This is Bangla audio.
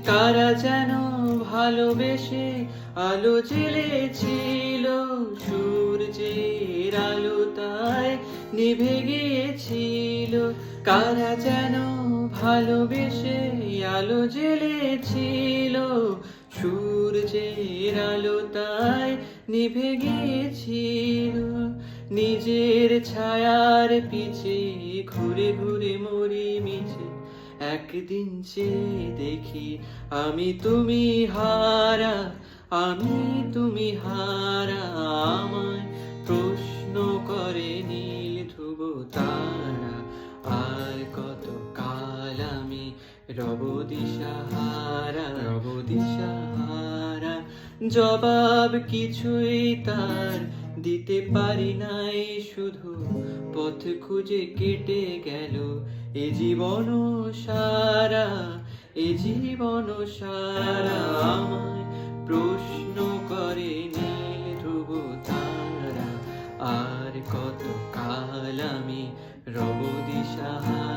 কারা যেন ভালোবেসে আলো জ্বেলেছিল, সূর্যের আলো তাই নিভে গিয়েছিল। কারা যেন ভালোবেসে আলো জ্বেলেছিল, সূর্যের আলো তাই নিভে গিয়েছিল। নিজের ছায়ার পিছে ঘুরে ঘুরে মরি মিছে, একদিন চেয়ে দেখি আমি তুমি হারা, আমি তুমি হারা। আমায় প্রশ্ন করে নীল ধ্রুব তারা, আর কত কাল আমি রব দিশাহারা, রব দিশাহারা। জবাব কিছুই তার দিতে পারি নাই, শুধু পথ খুঁজে কেটে গেল এ জীবন সারা, এ জীবন সারা। আমায় প্রশ্ন করে নীল ধ্রুব তারা, আর কত কাল আমি রব দিশাহারা।